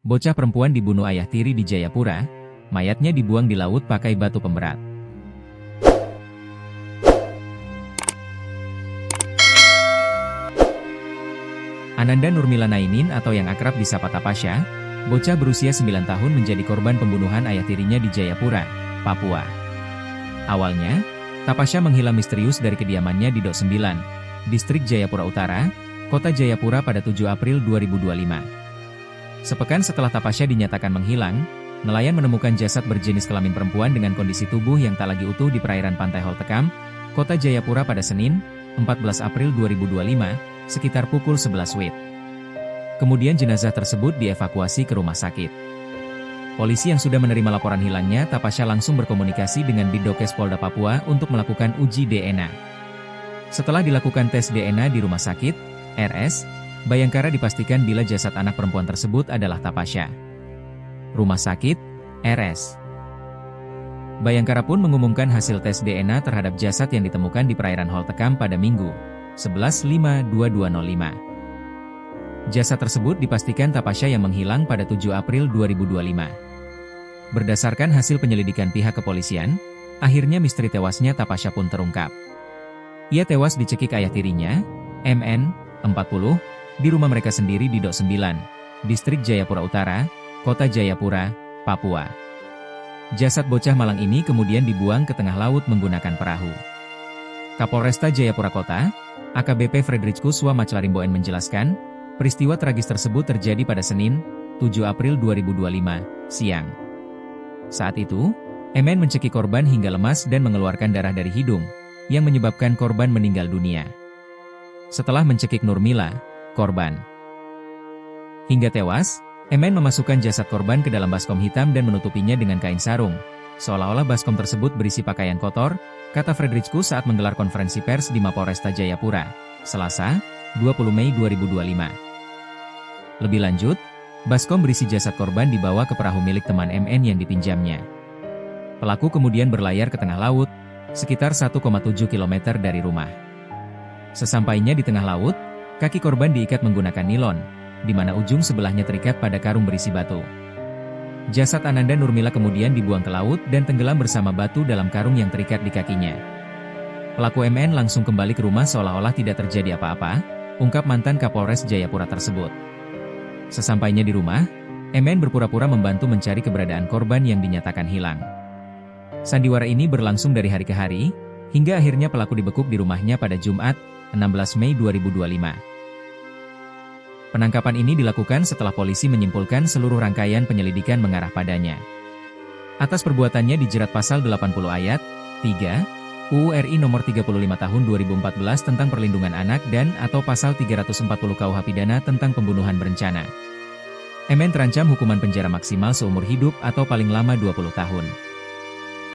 Bocah perempuan dibunuh ayah tiri di Jayapura, mayatnya dibuang di laut pakai batu pemberat. Ananda Nurmila Nainin atau yang akrab disapa Tapasya, bocah berusia 9 tahun menjadi korban pembunuhan ayah tirinya di Jayapura, Papua. Awalnya, Tapasya menghilang misterius dari kediamannya di Dok 9, Distrik Jayapura Utara, Kota Jayapura pada 7 April 2025. Sepekan setelah Tapasya dinyatakan menghilang, nelayan menemukan jasad berjenis kelamin perempuan dengan kondisi tubuh yang tak lagi utuh di perairan Pantai Holtekam, Kota Jayapura pada Senin, 14 April 2025, sekitar pukul 11 WIB. Kemudian jenazah tersebut dievakuasi ke rumah sakit. Polisi yang sudah menerima laporan hilangnya Tapasya langsung berkomunikasi dengan Bidokes Polda Papua untuk melakukan uji DNA. Setelah dilakukan tes DNA di rumah sakit, RS, Bayangkara dipastikan bila jasad anak perempuan tersebut adalah Tapasya. Rumah sakit, RS. Bayangkara pun mengumumkan hasil tes DNA terhadap jasad yang ditemukan di perairan Holtekam pada Minggu, 11/5/2205. Jasad tersebut dipastikan Tapasya yang menghilang pada 7 April 2025. Berdasarkan hasil penyelidikan pihak kepolisian, akhirnya misteri tewasnya Tapasya pun terungkap. Ia tewas dicekik ayah tirinya, MN, 40, di rumah mereka sendiri di Dok 9, Distrik Jayapura Utara, Kota Jayapura, Papua. Jasad bocah malang ini kemudian dibuang ke tengah laut menggunakan perahu. Kapolresta Jayapura Kota, AKBP Frederick Kuswa Maclarimboen menjelaskan, peristiwa tragis tersebut terjadi pada Senin, 7 April 2025, siang. Saat itu, MN mencekik korban hingga lemas dan mengeluarkan darah dari hidung, yang menyebabkan korban meninggal dunia. Setelah mencekik Nurmila, korban hingga tewas, MN memasukkan jasad korban ke dalam baskom hitam dan menutupinya dengan kain sarung, seolah-olah baskom tersebut berisi pakaian kotor, kata Frederick saat menggelar konferensi pers di Mapolresta Jayapura, Selasa, 20 Mei 2025. Lebih lanjut, baskom berisi jasad korban dibawa ke perahu milik teman MN yang dipinjamnya. Pelaku kemudian berlayar ke tengah laut, sekitar 1,7 km dari rumah. Sesampainya di tengah laut, kaki korban diikat menggunakan nilon, di mana ujung sebelahnya terikat pada karung berisi batu. Jasad Ananda Nurmila kemudian dibuang ke laut dan tenggelam bersama batu dalam karung yang terikat di kakinya. Pelaku MN langsung kembali ke rumah seolah-olah tidak terjadi apa-apa, ungkap mantan Kapolres Jayapura tersebut. Sesampainya di rumah, MN berpura-pura membantu mencari keberadaan korban yang dinyatakan hilang. Sandiwara ini berlangsung dari hari ke hari, hingga akhirnya pelaku dibekuk di rumahnya pada Jumat, 16 Mei 2025. Penangkapan ini dilakukan setelah polisi menyimpulkan seluruh rangkaian penyelidikan mengarah padanya. Atas perbuatannya dijerat pasal 80 ayat 3 UU RI nomor 35 tahun 2014 tentang perlindungan anak dan atau pasal 340 KUH pidana tentang pembunuhan berencana. MN terancam hukuman penjara maksimal seumur hidup atau paling lama 20 tahun.